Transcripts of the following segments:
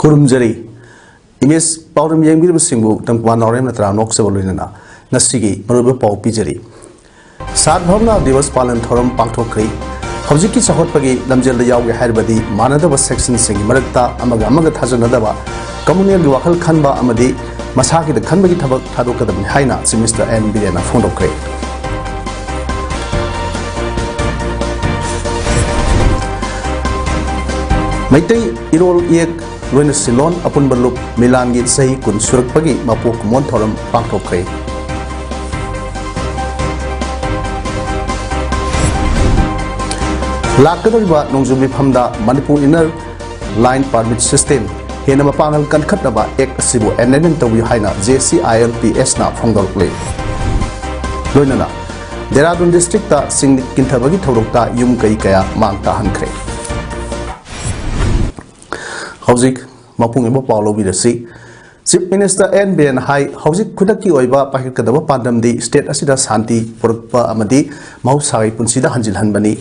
Kurumjari image Paodam 18Th tangwan norem natra nok sebolina ngasigi maruba pau pijari Sad Bhavna Divas Palan Thoram Pangthokri Hojiki Chahotpagi lamjel yawge hairbadi manadaba section sing marakta amaga thajanadaba communal wakal khanba amadi masaki the khanbagi thabak thadokadam haina Mr. N Birena phondokre Maitai Irol Yek Loina Silon upon Balup Milangi Sahi Kun Surpagi Mapok Montoram Pangtokre Lakadaba Nongzubi Pamda Manipur Inner Line Permit System Henama Pangal Kankataba Ek Sibu and Nentowi Haina JCILPS na Fongdorple Loinana Deradun District Sing Kintabagi Torokta Yum Kaikaya Mangta Hankre Hauzik Mapung Ibo Paulo Vidasi Chief Minister N Biren Hai Hauzik Kudaki Oiba Pahikadaba Pandam di State Asida Santi Purpa Amadi Mausai Punsida Hanjil Hanbani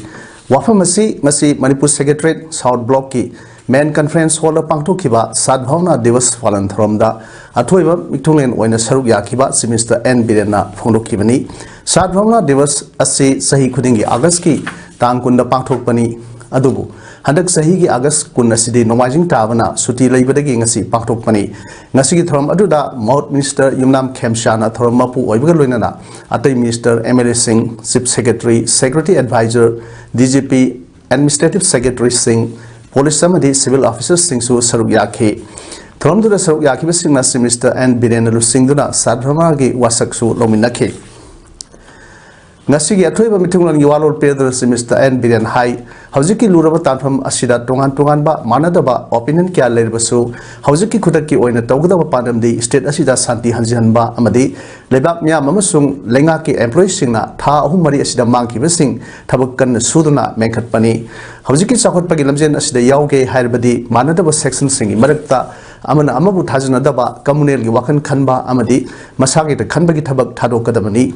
Wafamasi Masi Manipur Secretariat South Block Ki Main Conference Hall Pangtokiba Sad Bhavna Divas Palan Thromda Atoiba Miktulen Oina Saruk Yakiba Mr. N Birena Phondokibani Sad Bhavna Divas Asi Sahi Kudingi August Ki Tangkunda Pangtokpani Adubu Handak Sahi August Kunasidi Nomajing Tavana Suti Labadagi Ngasi Pangtokpani Ngasigi Throm Aduda Maut Minister Yumnam Khemshana Thromapu Oibagalunana Atai Minister MLA Singh Chief Secretary Security Advisor DGP Administrative Secretary Singh Police Samadi Civil Officers Singh Su Saruk Yaki Throm to the Saruk Yaki Singh Nasi Mr. N Birena Singhduna Sadramagi Wasaksu Lominaki Ngasigi Atoiba Mitungan Yualor Pedro Mr. N Biren Hai Hojiki Luraba Tanfam Asida Tongan Ba Manadaba Opinion Kya Lerbasu Hojiki Kutaki Oina Togada Pandam di State Asida Santi Hanjanba Amadi Lebak Mya Mamasung Lengaki Employee Singna Tha Humari Asida Manki Besing Tabakan Suduna Menkat Pani Hojiki Sakot Pagilamjen Asida Yauge Hairbadi Manadaba Section Singi Marakta Amana Amabu Tajanadaba Communal Wakan Kanba Amadi Masaki the Kanbagi Tabak Tadokadamani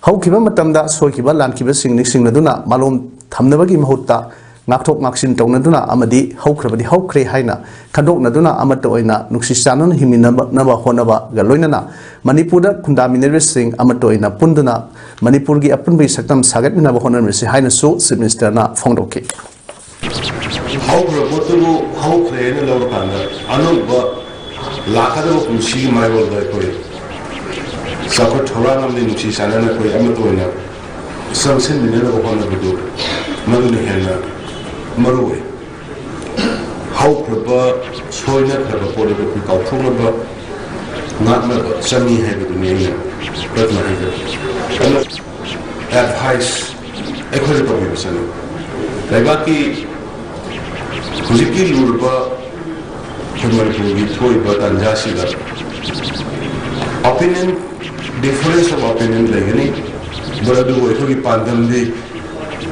How Kibamatanda, Sokiba, Lankiba Sing Naduna, Malum Tamnabagi Mahota, Naktok Maxin Tonaduna, Amadi, How Krabadi, How Kre Haina, Kandok Naduna, Amatoina, Nuxisanon, Himinaba, Honaba, Galoinana, Manipura, Kundaminere Sing, Amatoina, Pundana, Manipurgi Apunbi Satam Sagat Navahona, Haina So, Simister Fondoke. How Rabotu, how Kre and Lavanda, Anuba, Lakado, Mushi, my world. Sakot Horanam the Nuchi Sanana Koi Amatoina, some sin the Nella Hona Budu, Madunahena, Marue. How Praba, Soina, Praba, Polica, Kalpunaba, not Maba, Sami Heavy to Name, but not advice, equitable person. Legaki, Kuziki Lurba, Kumaripu, Toy, but Anjasida. Opinion. Difference of opinion like any, but do we pandem the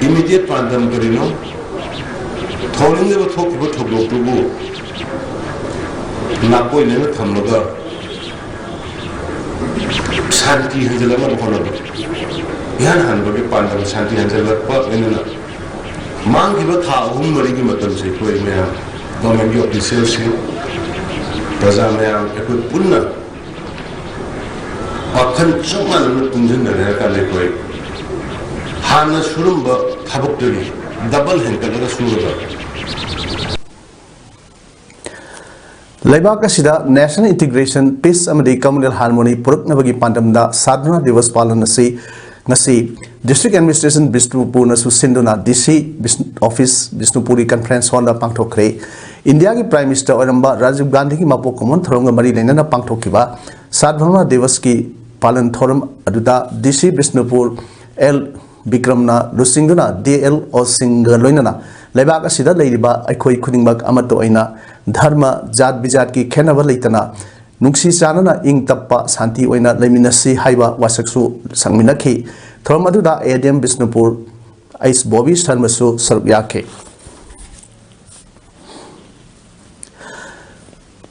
immediate pandem Perino? Tolling the talk about to go to go. Napo in a Tamaga Santi Hanselama Honor. Yan Hanbagi Pandam Santi Hansela in a man give a cow whom Marigimatam say, Domini of the Sales, Pazamia, a good punna. Often someone in the Rekale Hana Surumba Tabukuri, double Henkala Surumba. Laibakasida National Integration Peace Amadi Communal Harmony Puruk Nabagi Pandamda Sadhana Divas Palanasi Nasi District Administration Bishnupur Nasu Sinduna DC Office Bishnupuri Conference Hall Pangtokre India ki Prime Minister Oramba Rajiv Gandhi ki Mapo Common Thoronga Mari Lenana Pangtokiba Sad Bhavna Divas ki palan thoram aduda DC Bisnupur L Bikramna Lusinguna DL O Singa Loinana Lebak Asida Ladiba Aikoi Kudingbak Amato Aina Dharma Jad Bijat ki Kenava Litana Nuksi Sanana Ing Tappa Santi Oina Leminasi Haiba Wasaksu Sangminaki Thormaduda Adam Bisnupur Ice Bobby Sarmasu Sarbyake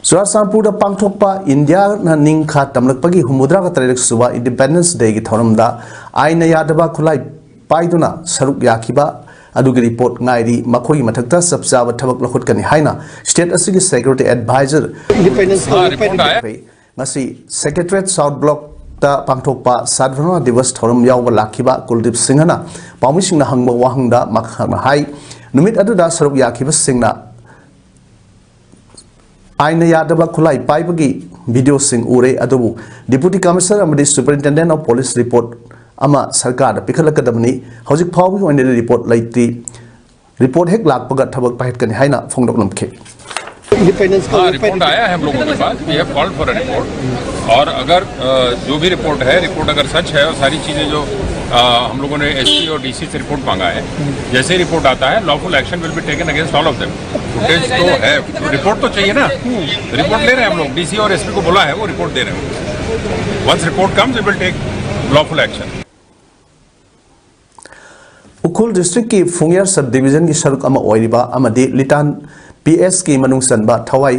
Surasanpur Pangthokpa India na Ningkha Tamlakpagi Humudra Tarik Suba Independence Day ki Thoramda Aina Yadaba Kulai Paiduna Saruk Yakiba Adugi report Nairi Makoi Matakta Subsaba Tabak Lakutkani Haina State Assistant Security Advisor Independence Nasi Secretariat South Block Ta Pangthokpa Sadhana Divas Thoram Yawa Lakiba Kuldip Singhana Pamising na Hangba Wahangda Makhana Hai Numit Aduda Saruk Yakiba Singna Aina Yadaba Kulai Paibagi video sing Ure Adubu Deputy Commissioner and the Superintendent of Police report Ama Sarkar Pikalakadamani Hojik Pawi on the report Laiti report Hek Lak Pagat Tabak Pahetkan Haina Fongdoknam K. Report आया है हम लोगों के पास we have called for a report और अगर जो भी रिपोर्ट अगर सच है और सारी चीज़ें जो हम लोगों ने एसपी और डीसी से रिपोर्ट मांगा है जैसे ही रिपोर्ट आता है lawful action will be taken against all of them footage तो है रिपोर्ट तो चाहिए ना रिपोर्ट ले रहे हैं हम लोग डीसी और एसपी को बोला है वो रिपोर्ट दे रहे हैं once report comes we will take lawful action Ukhrul district की फुंगियर सब डिवीजन की सरुक अमा ओइरिबा अमदि लिटान PS की मनुंग सनबा थवाई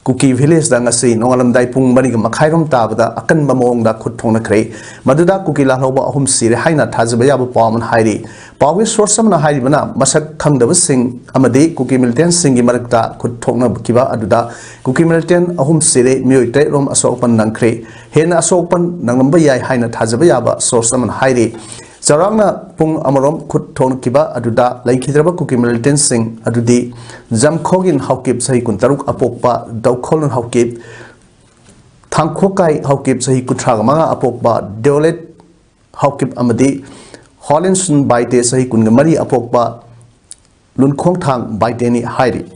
कुकी विलेज दा ngasi नोंगलमदाई पुंग बनी मखाइरोम ताबदा अकन बमोंग दा खुद थोंनख्रे मदुदा कुकी लाहौबा अहुम सिरे हाइना थाजबा याबा पावमन हाइरि पावी सोर्स समना हाइरिबना मसक खंगदब सिंग अमदि कुकी मिलिटेंट सिंग की मरकता खुद थोंना बकिबा अदुदा कुकी मिलिटेंट अहुम सिरे मियोइटे रोम असोकपन नंख्रे हेना असोकपन नंगलमबा याय हाइना थाजबा याबा source summon हाइरि Zarangna Pung Amarom Kut Ton Kiba Aduda Laikidraba Kuki Militant Sing Adudi Zamkogin Haukip Sahi Kuntaruk Apokpa Daukolon Haukip Tangkokai Haukip Sahi Kutragamanga Apokba Deolet Haukip Amadi Hollinson Baite Sahi Kungamari Apokba Lunkong Tang Baiteni Hairi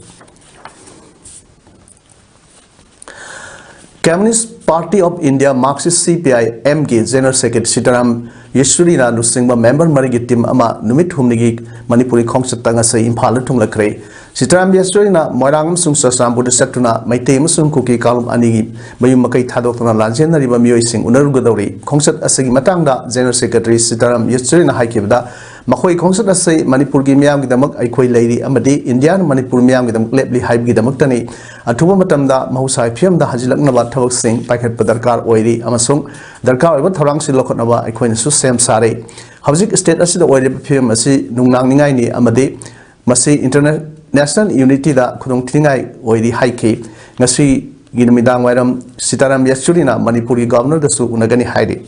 Communist Party of India Marxist CPI MK General Secretary Sitaram Yeshuri na Lusingba member marigi team ama numit humnigi Manipuri Khongsatanga sa Impala Tunglakre Sitaram Yeshuri na Moirangam Sung Sasram Buddha Satuna Maite Musum Kuki Kalum Anigi Mayumakai Tadokana Lanjena Riba Mioy Sing Unarugadori Khongsat Asagi Matangda General Secretary Sitaram Yeshuri na Haikibda Makoi Khongsat Asay Manipur gi miyam gi damak aikoi leiri amadi Indian Manipur miyam gi damak lepli haib gi damak tani athuba matamda mahusai phiam da hajilaknaba thabak sing paikhat padarkar oiri amasung darkar oiba thorang si lokhotnaba aikoi na su sem sare hawjik state asida oiri phiam asi nungnang ningai ni amadi masi international unity da khudong thingai oiri haiki ngasi gi numidang wairam Sitaram Yeshuri na Manipur gi governor da su unagani hairi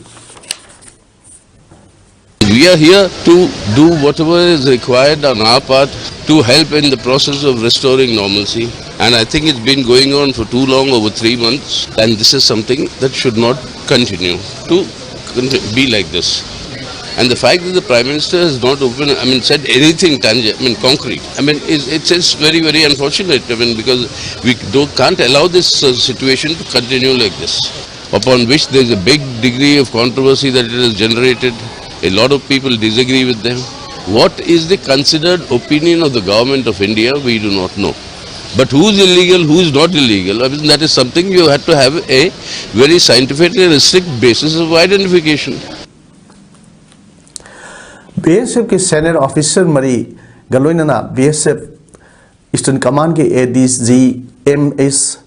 We are here to do whatever is required on our part to help in the process of restoring normalcy. And I think it's been going on for too long, over 3 months. And this is something that should not continue to be like this. And the fact that the Prime Minister has not said anything tangible, concrete. It's very, very unfortunate. Because we can't allow this situation to continue like this. Upon which there is a big degree of controversy that it has generated. A lot of people disagree with them. What is the considered opinion of the government of India? We do not know. But who's illegal, who's not illegal? That is something you have to have a very scientific and strict basis of identification. BSF के senior officer मरी गलोइना BSF Eastern Command के ADG MS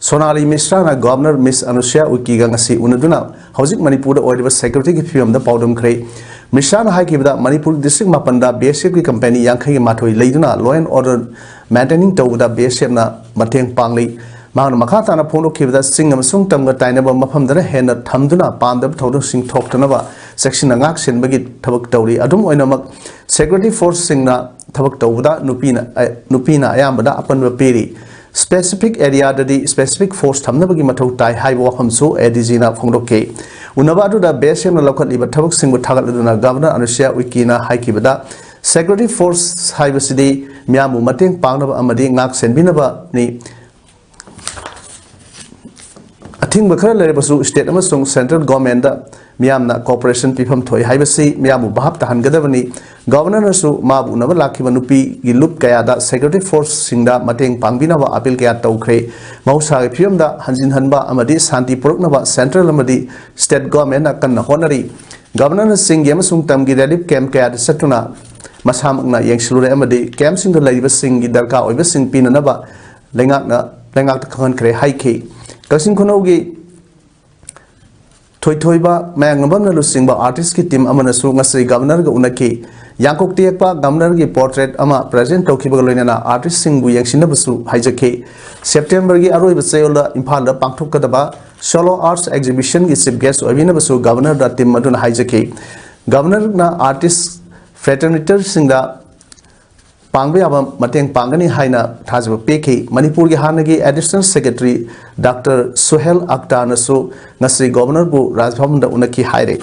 Sonali Mishra na Governor Miss Anushya Ukiga ngasi unaduna Hojik Manipur oiriba security ki fiam da Paodam Khrei Mishra na haikibda Manipur district mapanda BSF ki company yankhai ki mathoi leiduna law and order maintaining tawda BSF na mateng pangli Mang Makata na Pono Kibda Sing Sung Tamga Tainaba Mapamdana Hena Tamduna Pandab Todum Sing Toktanaba section Angak Sin Bagit Tabak Tauri Adum Oinamak Security Force Singna Tabak Tawda Nupina Ayambada Apan Peri Specific area the specific force Tamnabagi Matau Tai High Wahamso Edizina Fondoke Unabadu da Beshem local Libatabak Sing with Tagaluna Governor Anushya Wikina Haikibada Security Force Hibasidi Miamu Mating Panaba Amadi Ngak Senbinaba Ni a thing खर लेरबसु state अमसुंग central government मियामना corporation पीफम थोय हाइबसी मियामु भाप तहनगदबनी गवर्नरसु माबु नब लाखिबा नुपी गी loop कयादा secretary force सिंगदा मतेंग पांगबिनाबा appeal कया तौखरे मौसा गे फियमदा हंजिन हनबा अमदी शांति पुरकनबा central अमदी state government कन्न honorary governor Singh अमसुंग तमगी relief camp कया सटुना मसामकना येंगसिलुरे अमदी camp सिंग लैबा सिंग गी दरकार ओइबा सिंग पिननबा लेंगाक खंगनखरे हाइखे कसिंग खुनौगी थोइथोइबा मैंगनबम लुसिंगबा आर्टिस्ट की टीम अमनसु ngasi गवर्नर ग उनकी यांकोक टियकपा गवर्नर की पोर्ट्रेट अमा प्रेजेंट तौखिबा लोइनना आर्टिस्ट सिंग बु यंगसिनबसु हाइजखे सेप्टेम्बर की अरोइबा चेयोला इम्फाल दा पांगथोकदबा सोलो आर्ट्स एग्जीबिशन की चीफ गेस्ट ओइबिनबसु गवर्नर दा टीम मदुना हाइजखे गवर्नर ना आर्टिस्ट फ्रेटर्निटी सिंगदा पांगबे अब मतेंग पांगनी हाइना थाजब पेखि मणिपुर की हानगी additional secretary doctor Suhel Akhtar नसु ngasi गवर्नर बु राजभवन दा उनकी हाइरे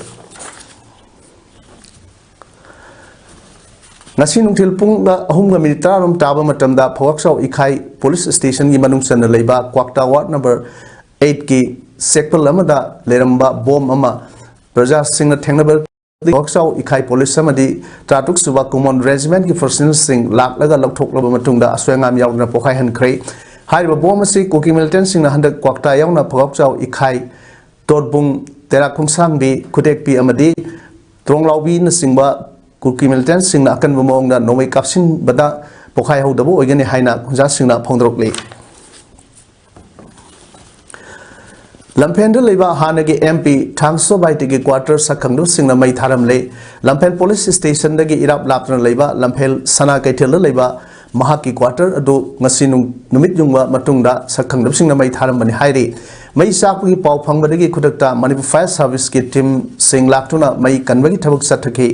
ngasi nungthil pung da 3:30 rom taba matamda phawaksaw ikhai police station gi manung san leiba kwakta ward number 8 ki sector amada leramba bom ama praja singna thengnabal Worksaw ikhai police samadi tratuk suba common regiment ki personnel sing lak laga lokthok laba matungda aswengam yauna pokhai han khrei haiba bom asi koki militant sing na handak kwakta yauna phawaksaw ikhai torbung tera khungsang bi khutek pi amadi tronglawbi na singba koki militant sing na akan bomong da nomai kapsin bada pokhai hodabu oigani haina khunja sing na phongdrok le लंफेन लेबा हानगे MP थांगसो बाइटिगे quarter सखंगदु सिंगना मै थारमले लंफेन police station दगे इराप लापना लेबा लंफेल सना कैथेल लेबा महाकी quarter अदु ngasi नुमित युंगवा मतुंगदा सखंगदु सिंगना मै थारमबनि हाइरे मै साकपि पाव फंगबदगे खुदकता Manipur fire service की team सिंग लाक्तुना मै कनबगी थबक सथखे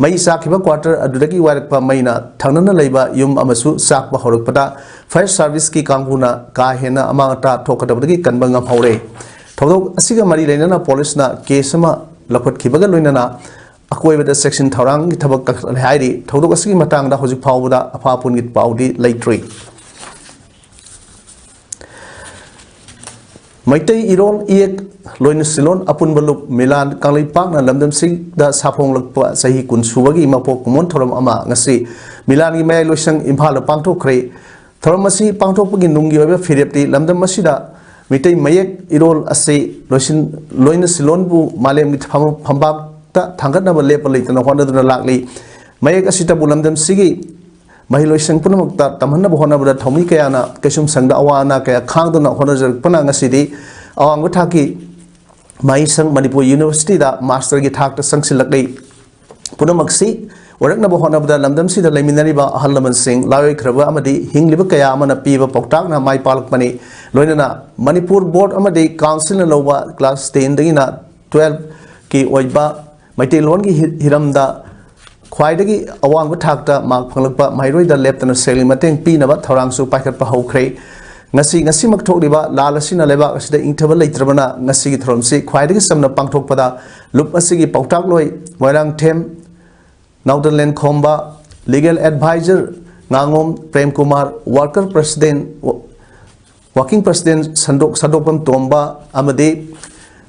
मै साखिबा quarter अदुदगी वारकपा मैना थांगनना लेबा yum अमसु साकपा हरकपदा fire service की कांगुना का हेना अमांगता थोकदबदगी कनबंगम हौरे थौदोक असिगा मरी लेना पुलिस ना केस अमा लखटखिबगा लोइनना अकोइबदा सेक्शन थौरांग की थबक हाइरी थौदोक असिगी मतांगदा होजिक फावबदा अफापुन गी पाउदी लैट्री मैतै इरोल इएक लोइन सिलोन अपुन बलुक मिलान कांगलै पाकना लमदम सिंगदा साफोंगलकपा सही कुन सुबगी मपोक कुमोन थौरम अमा ngasi मिलान गी मै लोइसंग इम्फाल पांगथोखरे थौरम मसी पांगथोकपगी नुंगी ओइबा फिरेप्ति लमदम मसीदा मिटै मयक इरोल असे लोइन सिलोनबु मालेम की फंबाक्ता थांगतनब लेप लेतना होनदुना लाकली मयक असितबु लमदम सिगी महिलोइसंग पुनमक्ता तमहनब होनबदा थौमी कयाना कैसुम संगदा अवाना कया खांगदुना होनजरपना ngasi अवांग थाकी माइसंग मणिपुर यूनिवर्सिटी दा मास्टर की थाकता संगसिलकलै पुनमक्सी वरकनब होनबदा लमदम सिदा लेमिनरिबा अहल लमन सिंह लायोइख्रबा अमदी हिंगलिबा कया अमना पीबा पौताकना माइ पालकपनि लोइनना मणिपुर बोर्ड अमदी काउंसिल न लौबा क्लास 10 दगिना 12 की ओइबा मैतेलोन की हिरमदा ख्वाइदगी अवांग थाकता मार्क फंगलकपा माइरोइदा लेप्तना सेलिंग मतेंग पीनबा थौरांगसु पाइखतपा हौख्रे ngasi makthokliba lalasina leba asida ingthaba leitrabana ngasi gi thromsi khwaidagi samna pangthokpada lup asigi pautak loi moirang them Naudaland Khomba, legal advisor Ngangom Prem Kumar, worker president, working president Sadopam Tomba, Amade,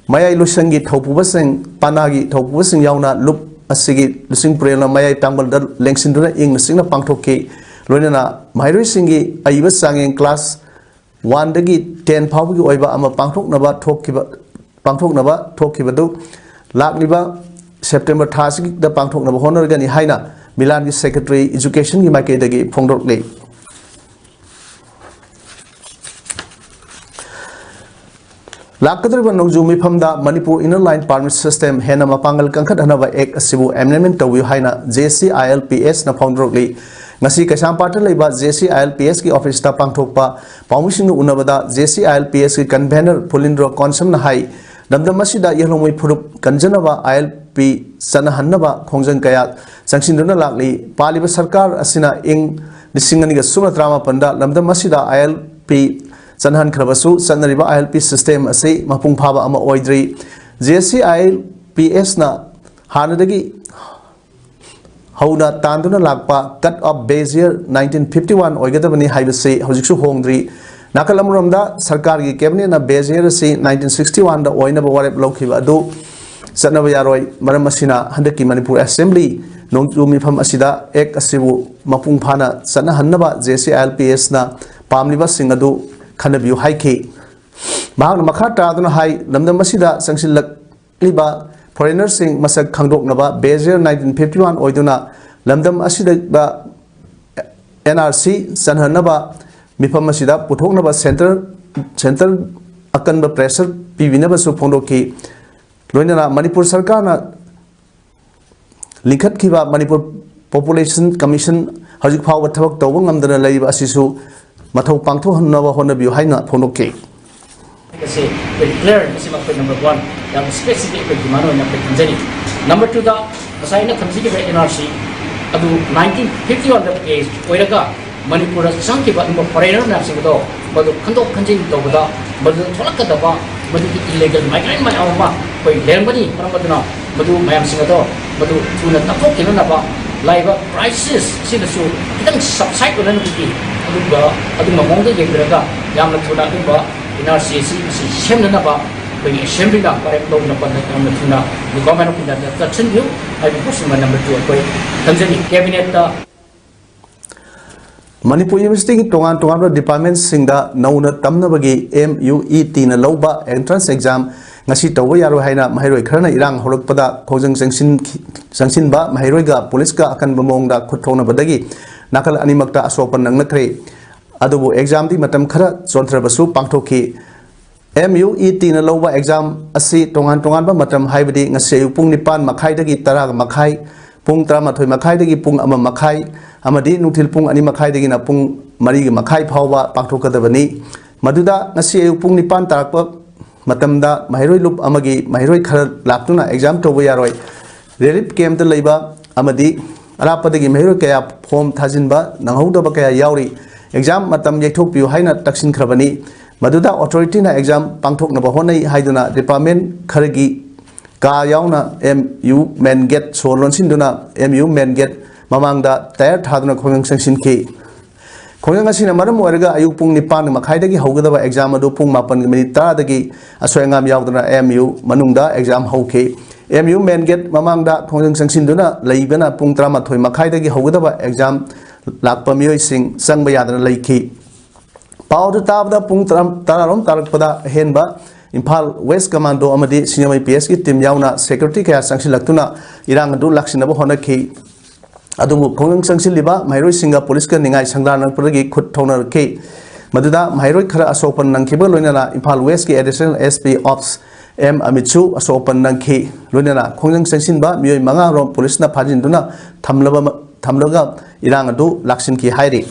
Maya Lusangi Topubasing, Panagi Topubasing Yauna, Lup Asigi, Lusing Prela, Maya Tambal, Lengsinduna, English, Singna Pangtoki, Lunana, Myri Singi, Aiva sang in class 1 dagi 10 Pawgi Oiba, Ama Pangtok Naba, Tokibadu, Lakliba. September Tasik the Pangtok Naba Honor Gani Haina, Milan Secretary Education Gimakegi Pongdok Lay. Lakadriba Nojumi Pamda, Manipur Inner Line Permit System, Hena Mapangal Kankat Hanava Ek Sibu Amendment to Haina, JCILPS na Pongdok Lay. Ngasi Kasam Party Leba JCILPS ki office ta Pangtokpa, Pamusin Unavada, JCILPS ki convener Pulindro Consum na Hai, Damdam Masida Yellow Purup Kanjanava ILP Sanahannaba Kongjan Kayat, Sancinduna Lakli, Paliba Sarkar Asina Ing, the Singani Sumatrama Panda, Lamdam Masida ILP Sanhan Kravasu, Sanariba ILP system Ase, Mapung Pava Ama Oidri, JCILPS na Hanadagi Hauda Tanduna Lakpa, cut off base year 1951, Oigatabani Hibase, Hojiksu Hongdri, नाकल अमरोमदा सरकार की cabinet ना बेजेर से 1961 दा ओइनब वारेप लौखिबा अदु चनब यारोय मरम असिना हंदकी Manipur assembly नोंजु मिफम असिदा एक असिबु मपुंग फाना चना हन्नबा JCLPS ना पामलिबा सिंग अदु खनबियु हाइखि महान मखा तादुना हाई लमदम असिदा संगसिललिबा फॉरेनर सिंग मसक खंगदोकनबा बेजेर 1951 ओइदुना लमदम असिदा NRC चनहनबा मिफम असिदा पुथोकनबा सेंटर अकनब प्रेशर पीविनबसु फोंदोकी लोइनना मणिपुर सरकार ना लिखतखिबा मणिपुर पॉपुलेशन कमीशन हजिक फाव थबक तौब ngamdana लैबा असिसु मथौ पांथोहनबा होनबियु हाइना फोंदोकी number 1 yang specific bagi mana yang terjadi. Number 2 dah saya nak kongsi ke NRC adu 1951 dah case oiraga Manipur sang kibat number foreigner nak sebut badu kandok kanjing tu bada badu tolak kata ba badu illegal migrant mai awak koi len bani orang badu na badu mayam singa tu badu tuna takok kena napa live prices sini su kita subside orang kita adu ngomong tu je berada yang nak tuna tu ba NRC si sem napa koi sem bila parek tu napa nak tuna di government of India tak cenderung ada kursi number 2 koi tanjani cabinet ta Manipur University की तोंगान department सिंगदा नौना तमनबगी MUET ना लौबा entrance exam ngasi tawba yaro haina mahairoi kharna irang horokpada khojang sangsinba mahairoiga police akan bamongda khuthona badagi nakal animakta asopan nangnakre adubu exam di matam khara chonthrabasu pangthoki MUET na lowba exam asi tongan ba matam haibadi ngasi pung 9 makhai dagi 10 makhai pung 13 makhai dagi pung 1 makhai amadi nuthil pung 2 makhai dagi na pung 3 makhai phawba pangthokadabani maduda ngasi pung 9 tarakpa matamda mahiroi lup amagi mahiroi khar laktuna exam tobo yaroi relief camp ta leiba amadi arapadagi mahiroi kaya form thajinba nanghauda kaya yauri exam matam yaithok piu haina taksin khrabani maduda authority na exam pangthok na bahonai haiduna department khargi ka yauna MU main gate solon sinduna MU main gate mamangda tayar thaduna khongang sangsin ki khongang asina maram oiraga ayuk pung 9 makhai dagi haugadaba exam adu pung 9 minute 10 dagi asoyangam yauduna MU manungda exam hauke MU main gate mamangda khongang sangsin duna leibana pung 13 makhai dagi haugadaba exam lakpa mioi sing sangba yadana leiki Paodam tabda pung 13 tarakpada henba Imphal West Commando amadi senior IPS ki team yauna security kaya sangsin laktuna irang adu laksinaba honaki adumu khongang sangsin liba mairoi singa police ka ningai sangdan puragi khut thonar ke maduda mairoi khara asopan nangkhiba loinana Imphal West ki additional SP Ops M Amitchu asopan nangkhi loinana khongang sangsin ba mioi manga rom police na phajin duna thamlaga irang adu laksin ki hairi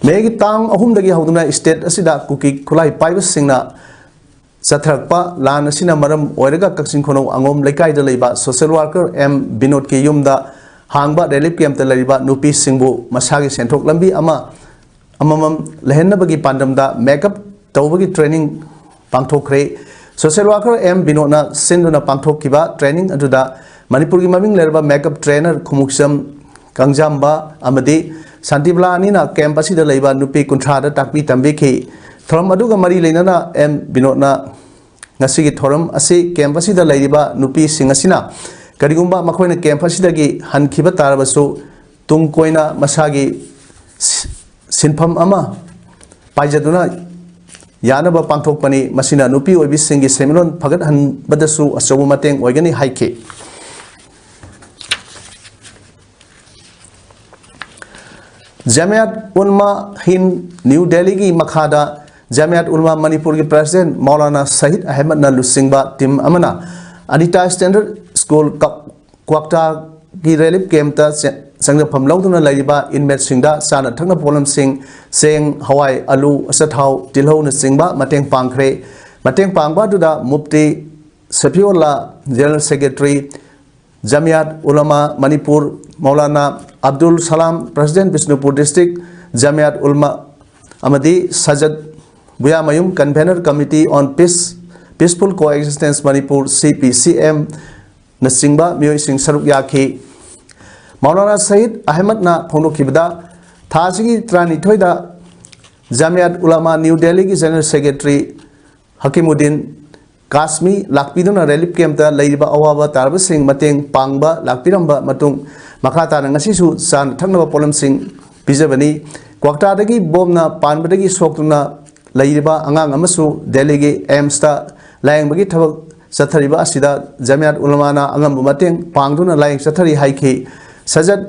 Megi tang ahum dagi hauduna state asida kuki khulai paibas singna Sathrakpa lan asina maram oiraga kaksin khono angom lekai da leiba social worker M Binod ki yumda hangba relief camp ta leiba nupi singbu masagi senthok lambi amamam lehenna bagi pandamda makeup tawbagi training pangthokre social worker M Binod na sinduna pangthokkiba training aduda Manipur gi maming lerba makeup trainer khumuksam kangjamba amadi Santibla anina camp asida leiba nupi kunthra da takpi tambi ki thoram aduga mari leinana M Binod na ngasigi thoram asi camp asida leiba nupi singasina karigumba makhoina camp asida gi hankhiba tarabasu tungkoina masagi sinpham ama paijaduna yanaba pangthokpani masina nupi oibi singi seminon phagat han badasu asobu mateng oigani haike Jamiat Ulma Hind New Delhi ki makhada Jamiat Ulma Manipur ki president Maulana Sahid Ahmed na lusingba tim amana Anita Standard School Kwakta ki relief camp ta sangna phamlauduna laiba inmate singda sana thangna polam sing seng hawai alu asathau tilho na singba mateng pangba duda mufti Sapiola General Secretary Jamiat Ulama Manipur Maulana Abdul Salam President Bisnupur District Jamiat Ulama Amadi Sajad Buyamayum Convener Committee on Peaceful Coexistence Manipur CPCM Nasingba Mioy Sing Saruk Yaki Maulana Said Ahmed na Phonokibda थासिगी त्रानी थोइदा Jamiat Ulama New Delhi की general secretary Hakimuddin Qasmi लाकपीदुना relief camp ता लैरिबा अवाबा तारबा सिंह मतेंग पांगबा लाकपीरंबा मतुंग मखा ताना ngasisu san thaknaba polam sing pijabani kwakta dagi bomna panbadagi soktuna लैरिबा अंगांग अमसु Delhi की एम्स ता लायंग बगी थबक चथरिबा असिदा जामियात उलमाना अंगम मतेंग पांगदुना लायंग चथरि हाइखि सजत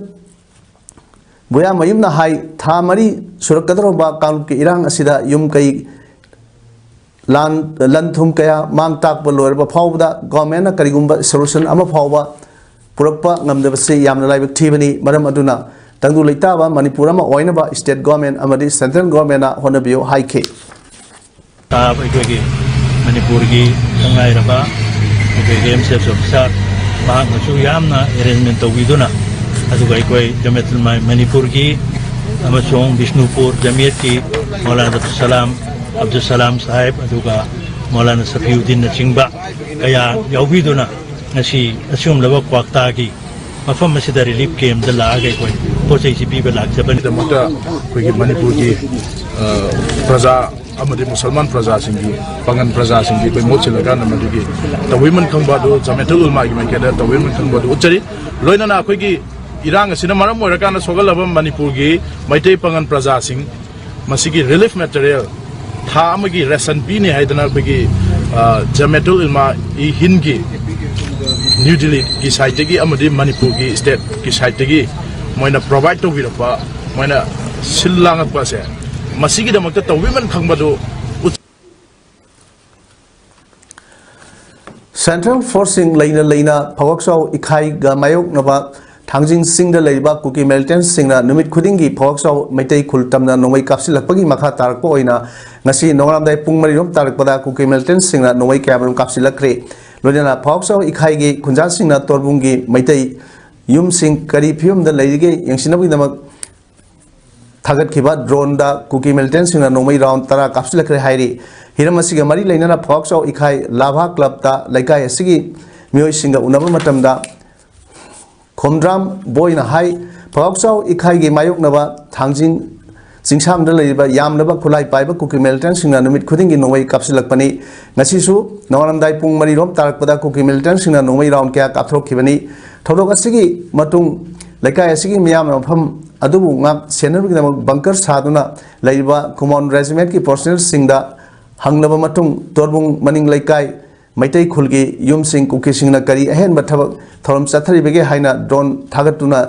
बुया मयुमना हाई था मरी सुरकदरोबा कानून के इरांग असिदा युम कई लन थुम कया मांग ताकबा लोरबा फावदा गवर्नमेंट करिगुंबा सोल्यूशन अमा फावबा पुरकपा ngамदबसे यामना लाइबक थीबनी मरम अदुना तंगदु लेताबा मणिपुर अमा ओइनबा स्टेट गवर्नमेंट अमदि सेंट्रल गवर्नमेंट ना होनबियो हाइखे ताब अखोगी मणिपुर की संगाइरबा अखोगी एमसीएफ ऑफिसर महांगसु यामना अरेंजमेंट तौबिदुना अदुगा अखोई जमियत मणिपुर की अमसोंग बिष्णुपुर जमियत की मौलाना अब्दुल सलाम साहिब अदुगा मौलाना सफीउद्दीन नचिंबा कया याउबिदुना नसी असुमलबा क्वाक्ता की मफम मसिदा रिलीफ कैंप द लागे कोई पोचै पीबा लाक्जबन दमता अखोगी मणिपुर की प्रजा मुसलमान प्रजा सिंगी पंगन प्रजा सिंगी कोई मोचिलगा नमदिगी तविमन खंबादो जमेतुल उलमा की माइकेदा तविमन खंबादो उच्चरी लोइना अखोगी इरांग असिना मरम ओरकाना सोगलबा मणिपुर की मैतै पंगन प्रजा सिंग मसिगी रिलीफ मटेरियल था अमगी रेशन पीने हाइदना अखोगी जमेतुल उलमा इ हिंगी न्यू दिल्ली की साइड की अमदी मणिपुर की स्टेट की साइड की मोइना प्रोवाइड तौबिरपा मोइना सिल्लांगपा से मसीगी दमकता तौबिमन खंबदो सेंट्रल फोर्सिंग लेना फवक्सौ इखाई गा मायोक नबा थांजिंग सिंग द लेबा कुकी मिलिटेंट सिंगना नुमित खुदिंगी फवक्सौ मैतै खुल तमना नोंमै कापसिलकपगी मखा तारकपा ओइना ngasi नोंगरामदाय पुंग मरिरोम तारकपदा कुकी मिलिटेंट सिंगना नोंमै क्याबरम कापसिलक्रे लोइना फवक्सौ इखाई गे खुंजा सिंगना तोरबुंगी मैतै युम सिंग करी फियम द लेरिगे यंगसिनबगी दमक थागतखिबा ड्रोन दा कुकी मिलिटेंट सिंगना नोंमै राउंड तरा कापसिलक्रे हाइरी हिरम असिगा मरी लेना फवक्सौ इखाई लाभा क्लब ता लैकाय असिगी मियोय सिंगा उनबा मतमदा खोमद्राम बोयना हाई फवक्सौ इखाई गे मायोकनबा थांजिंग चिंसामदा लेबा यामनबा खुलाई पाइबा कुकी मिलिटेंट सिंगना नुमित खुदिंगी नोंमै कापसिलकपनी ngasisu नोंगरामदाय पुंग मरिरोम तारकपदा कुकी मिलिटेंट सिंगना नोंमै राउंड क्या कापथ्रोखिबनी थौदोक असिगी मतुंग लैकाय असिगी मियाम मफम अदुबु ngak सेनरगिदमक बंकर सादुना लेबा कुमोन रेजिमेंट की पर्सनल सिंगदा हंगलबा मतुंग तोरबुंग मनिंग लैकाय मैतै खुलगी युम सिंग कुकी सिंगना करी अहेन बथबक थौरम चथरिबगे हाइना ड्रोन थागतुना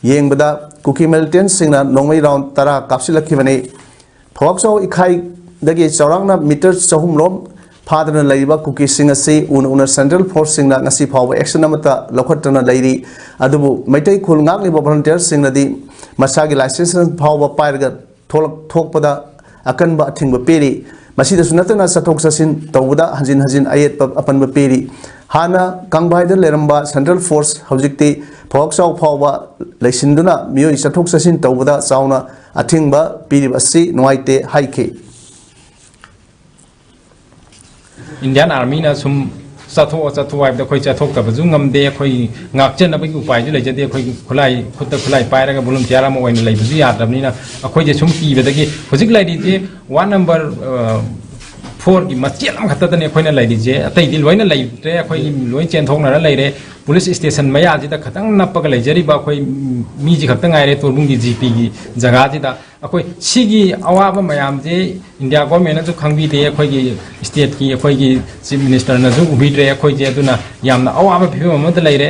येंगबदा कुकी मिलिटेंट सिंगना नोंमै राउंड तरा कापसिलखिबनी फवक्सौ इखाई दगी चौरांगना मीटर 400 रोम फादना लेबा कुकी सिंग असि उन सेंट्रल फोर्स सिंगना ngasi फाव एक्शन अमता लखटना लेरी अदुबु मैतै खुल ngakliba volunteer सिंगनादी मसागी लाइसेंस फाव पाइरगा थोकपदा अकनबा अथिंगबा पेरी मसीदसु नतना सथोक ससिन तौबदा हजिन हजिन अयेत अपनबा पेरी हाना कांगबाइदा लेरंबा सेंट्रल फोर्स हौजिकती फवक्सौ फावबा लेसिंदुना मियोय सथोक ससिन तौबदा चाउना अथिंगबा पीरिब असि नोआइते हाइखे इंडियन आर्मी ना सुम चथो हाइबदा खोई चथोक्तबजु ngamde खोई ngakchenabagi upaiju leijade खोई खुलाई खुद खुलाई पाइरगा volunteer ama oina leibaju yadabnina अखोई जे सुम पीबदगी होजिक लाइदि जे 1 नंबर 4 की मचेल am खतदने खोइना लाइदि जे अतै दि लोइना लाइत्रे अखोई लोइ चेनथोंनारा लाइरे पुलिस स्टेशन मया जिदा खतंग नपगा लाइजरिबा अखोई मी जी खतंग आइरे तोरबुंगी जीपी की जगह जिदा अखोई सिगी अवाबा मयाम जे इंडिया गवर्नमेंट जो खंगबीदे अखोई की स्टेट की अखोई की चीफ मिनिस्टर ना जो उबिद्रे अखोई जे दुना यामना अवाबा फिबम अमद लाइरे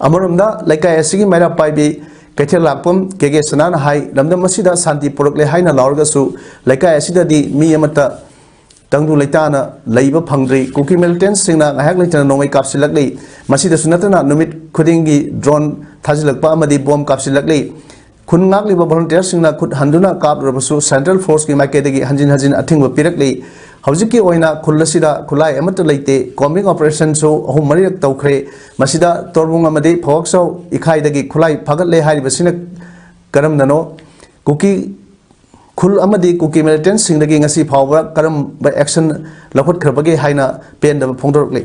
अमरमदा लैकाय असिगी मैरा पाइबी कैथेल लापम केगे सनान हाई लमदम मसिदा शांति पुरकले हाइना लाउरगसु लैकाय असिदादी मी अमता तंगदु लैताना लैबा फंगद्री कुकी मिलिटेंट सिंगना ngahak leitana nongmai kapsilakli masidasu natana numit khudingi drone thajilakpa amadi bomb kapsilakli khun ngakliba volunteer singna khud handuna kaprabasu central force ki makedagi hanjin hajin athingba pirakli hojiki oina khulasida khulai amata leite combing operation so ahum mariak tawkhre masida torbung amadi phawakso ikhai dagi khulai phagatle hairibasina karam nano kuki खुल अमदी Kuki militant सिंगदगी ngasi फावबा करम action लखोट खरबगे हाइना पेन द फोंदरकले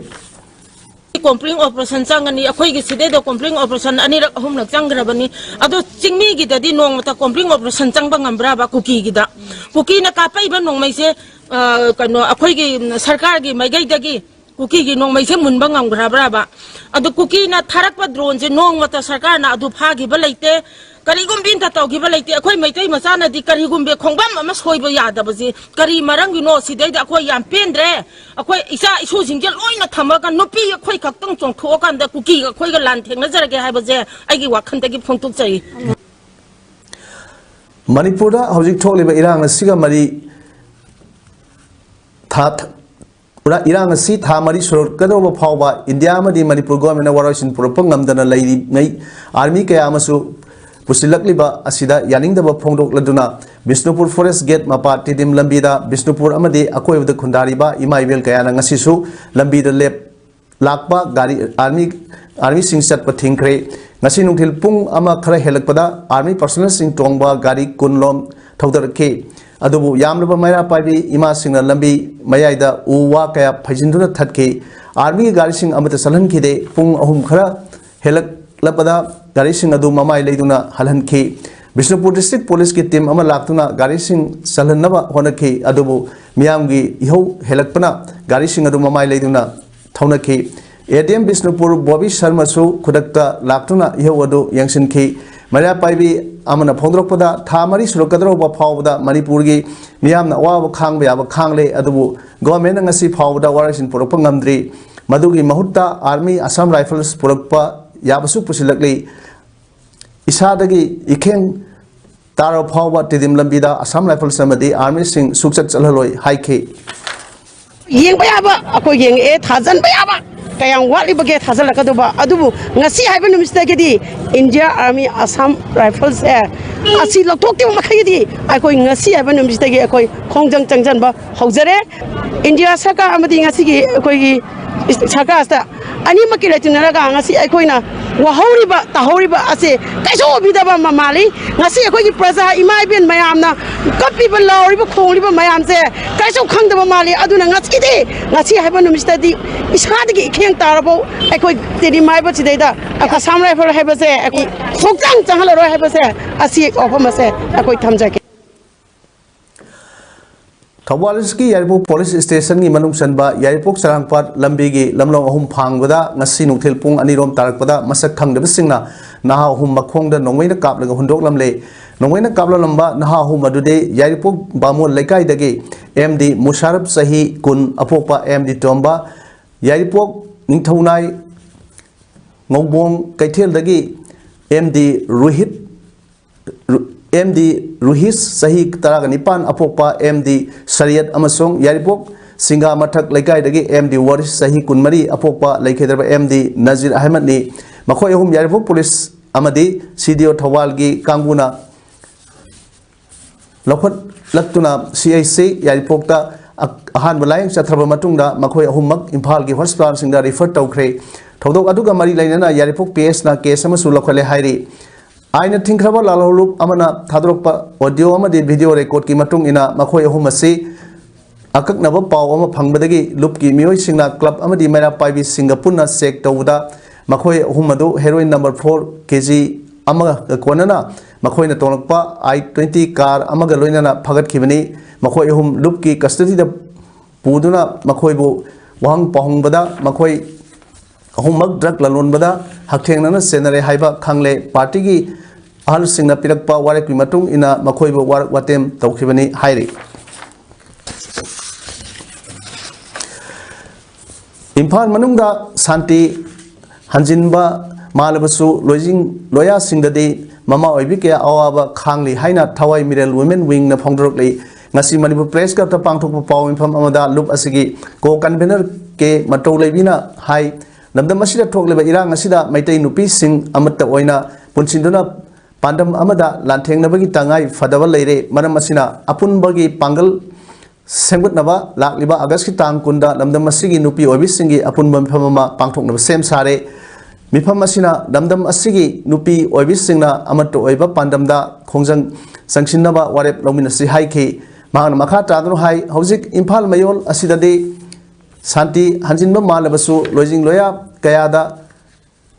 Compring operation changani akhoi gi side do compring operation ani rak hum nak changrabani ado chingmi gi dadi nong mata compring operation changbang ambra ba kuki gi da kuki na ka pai ba nong mai se kano akhoi gi sarkar gi mai gai dagi kuki gi nong mai se mun bang am gra bra ba ado kuki na tharak pa drone je nong mata sarkar na adu pha gi ba leite karigum bin ta taw gi ba leite akhoi mai tai macha na di karigum be khongbam ama soi ba ya da ba ji kari marang gi no sidai da akhoi yam pendre akhoi isa isu jingjel oina thamaga nopi akhoi khaktang chong tho kan da kuki akhoi ga lan theng na jara ge hai ba je ai gi wakhan ta gi phongtuk chai Manipur da hojik thok leba irang asiga mari tha ura irang asi tha mari sorot kado ba phawba India madi Manipur government waroisin puropang ngamdana lairi ngai army kaya amasu pusilakliba asida yaningdaba phongdok laduna Bishnupur forest gate mapa tidim lambida Bishnupur amadi akoibda khundariba imaibel kaya na ngasisu lambida lep lakpa gari army sing chat pa thingkre ngasi nungthil pung ama khara helakpada army personnel sing tongba gari kunlom thaudarke adubu yamlaba maira paibi ima singna lambi mayaida uwa kaya phajinduna thatke army gari sing amata salhan khide pung ahum khara helak lapada gari sing adu mamai leiduna halhan khi Bishnupur district police ki team ama laktuna gari sing salhan naba honakhi adubu miyam gi iho helakpana gari sing adu mamai leiduna thaunakhi ADM Bishnupur Bobby Sharma su khudakta laktuna iho adu yangsin khi maria paibi amana phondrokpada thamari surokadro ba phawda Manipur gi miyam na wa khang ba khangle adubu government ngasi phawda warasin puropang ngamdri madugi mahutta army Assam Rifles purakpa yabasu pusilakli isadagi ikheng taro phawba tidim lambida Assam Rifles amadi army sing sukchat chalhaloi haike yeng bayaba ako yeng thazan bayaba kayang wali bage thazal kaduba adubu ngasi haiba numistagedi India Army Assam Rifles asi loktok ti makhayidi ako ngasi haiba numistagi ako khongjang changjan ba hojare India saka amadi ngasi gi ako gi saka asta ani makira tinaraga ngasi ako na wahoriba tahoriba ase kaiso bidaba mamali ngasi ako gi praja imai ben mayamna kapi ba lawriba khongliba mayam se kaiso khangdaba mali aduna ngasi de ngasi haiba numistadi isadi kheng tarabo ako tedi maiba chidaida aka samrai for haiba se ako khokjang changhalo ro haiba se asi ofama se ako thamjake Thawaliski Yaripok Police Station gi manung sanba Yaripok Sarangpat lambi gi lamlong ahum phangbada ngasi nungthil pung anirom tarakpada masak khangdeba singna naha ahum makhongda nongwaina kaplaga hundok lamle nongwaina kapla lamba naha ahum adude Yaripok Bamol Laikai dagi MD Musharraf Sahi kun apokpa MD Tomba Yaripok Ningthaunai Ngongbong Kaithel dagi MD Ruhis Sahi Taragnipan apokpa MD Sariyat amasong Yaripok Singa Mathak Laikai dagi MD Waris Sahi Kunmari apokpa Laikhedarba MD Nazir Ahmad ni makhoi ahum Yaripok Police amadi CDO Thawal gi kanguna lokhot laktuna CIC Yaripok ta ahan balayang chatraba matungda makhoi ahummak Imphal gi hospital singda refer tawkhre thodok aduga mari lainana Yaripok PS na case amasu lokhale hairi aina thingkraba lalolup amana thadrokpa audio amadi video record ki matung ina makhoi ahum asi akaknaba paw ama phangbadagi lup ki mioi singna club amadi mera paibi singapurna check tawda makhoi ahum adu heroin number 4 kg amaga konana makhoi na tonakpa I-20 car amaga loinana phagat khibani makhoi ahum lup ki custody da puduna makhoi bu wang pahngbada makhoi ahummak drug lalonbada hakthengna senare haiba khangle party gi ahal singna pirakpa warak ki matung ina makhoi bu warak watem tawkhibani hairi Imphal manungda santi hanjinba malabasu loya singdadi mama oibi ke awaba khangli haina thawai mirel women wing na phongdrokli ngasi Manipur press ka ta pangthok paw infam amada lup asigi ko convener ke matau lebina hai namdam asida thokleba irang asida maitai nupi sing amatta oina punsinduna pandam amada lanthengnabagi tangai fadaba leire maram asina apunbagi pangal sengutnaba lakliba August ki tang kunda namdam asigi nupi oibi singi apunba mifamama pangthoknaba sem sare mifam asina namdam asigi nupi oibi singna amatto oiba pandamda khongjang sangsinnaba warep lomina si haiki mahana makha tadru hai hojik Imphal mayol asidadi शांति हंजिनबा मालबसु लोजिंग लोया कयादा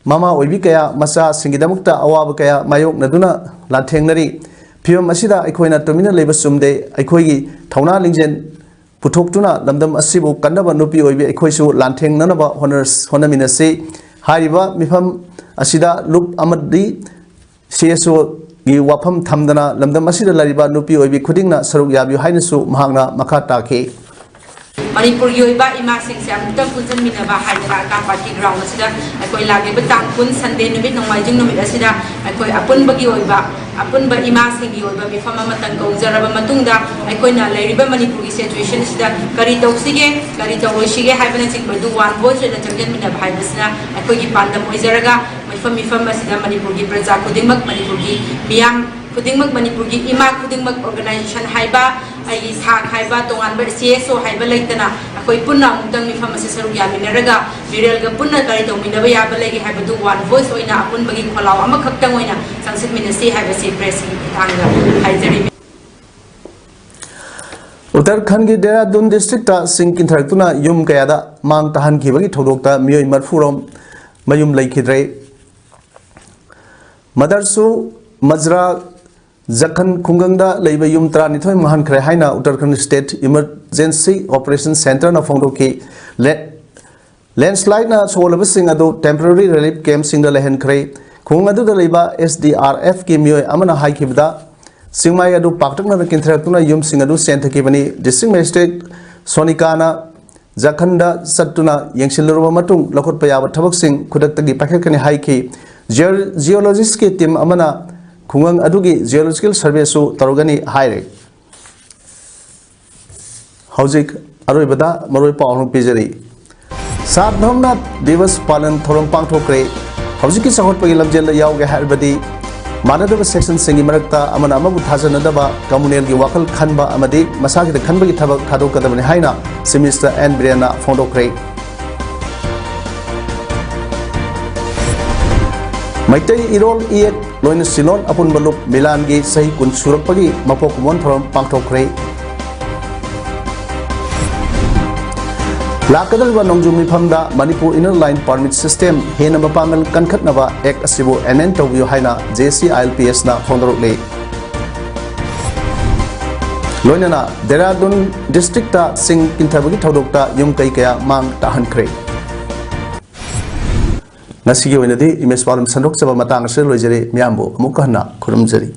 मामा ओइबी कया मसा सिंगिदमुक्ता अवाब कया मायोक नदुना लाथेंगनरी film असिदा अखोइना तुमिना लेबा सुमदे अखोइगी थौना लिंजेन पुथोक्तुना लमदम असिबु कन्नबा नुपी ओइबी अखोइसु लाथेंगननबा होनमिनसे हारिबा मिफम असिदा look अमदी CSO गी वाफम थमदना लमदम असिदा लरिबा नुपी ओइबी खुदिंगना सरुक याबि हाइनसु महांगना मखा ताखे मणिपुर की इमा से अमुतंग पुंजन मिनबा हाइदरा का पार्टी ग्राउंड असिदा अखोइ लागे तांग पुन संडे नुमित नोंमाइजिंग नुमित असिदा अखोइ अपुनबगी ओइबा अपुनबा इमा सिंगी ओइबा मिफम अमतंग कौजरबा मतुंगदा अखोइना लेरिबा मणिपुर की सिचुएशन असिदा करी तौसिगे करी तौरोइसिगे हाइबना चिंबदु वन वॉइस ओइना चंगजन मिनबा हाइबसना अखोइगी पांदम ओइजरगा मिफम असिदा मणिपुर की प्रजा खुदिंगमक मणिपुर की मियाम खुदिंगमक मणिपुर की इमा खुदिंगमक ऑर्गेनाइजेशन हाइबा आई साख हाइबा तोंगानबा सीएसओ हाइबा लेतना अखोइ पुन्ना अमुतंग मिफम असे सरुक यामिनरगा बिरेलगा पुन्ना करी तौमिनबा याबा लेगे हाइबदु वन वॉइस ओइना अपुनबगी खोलाव अमखक्तंग ओइना संसद मिनसे हाइबसे प्रेस तांगा हाइजरी उत्तराखंड की देहरादून डिस्ट्रिक्ट सिंह किंथरक्तुना युम कयादा मांग तहनखिबगी थौदोक्ता मियोय मरफुरोम मयुम लैखिद्रे मदरसु मजरा जखन खुंगंगदा लेबा युम 39 महानखरे हाइना Uttarakhand state emergency operation centre ना फोंदोकी लैंडस्लाइड ना सोलबसिंग अदो टेम्पररी रिलीफ कैंप सिंग दा लेहनखरे खुंग अदु दा लेबा एसडीआरएफ की मियोय अमना हाइखिबदा सिंगमाय अदु पाक्तकना किंथरक्तुना युम सिंग अदु सेंथकिबनी डिस्ट्रिक्ट मजिस्ट्रेट सोनिकाना जखंदा सत्तुना यंगसिलरुबा मतुंग लखोटपा याबा थबकसिंग खुदक्तगी पाखकनि हाइखि जियोलॉजिस्ट की टीम अमना खुंगंग अदुगी जियोलॉजिकल सर्वे सु तरुगनी हाइरे हौजिक अरोइबदा मरोइ पाउनु पिजरी सात नवनाथ दिवस पालन थोरम पांगथोक्रे हौजिकी सहोटपगी लमजेल यावगे हाइबदी मानदब सेक्शन सिंगी मरक्ता अमना अमबु थाजनदबा कम्युनल की वाखल खनबा अमदी मसागी द खनबगी थबक थादोकदबनि हाइना सिमिस्टर एन ब्रियाना फोंदोक्रे मैतई इरोल इयक लोइन सिलोन अपुन बलुक मिलान की सही कुन सुरपगी मपोक मोन थोरम पांगथोक्रे लाकदलबा नोंजु मिफमदा Manipur inner line permit system हेना मपांगल कनखतनबा एक्ट असिबु एमेंड तौबियो हाइना JCILPS ना फोंदरोले लोइनना देहरादून डिस्ट्रिक्ट ता सिंह किंथबगी थौदोक्ता युम कई कया मांग ताहनख्रे नसिगी ओइनदी इमेज पालम संदोक चबा मतांग से लोइजरे म्यामबो अमुक हना खुरमजरी।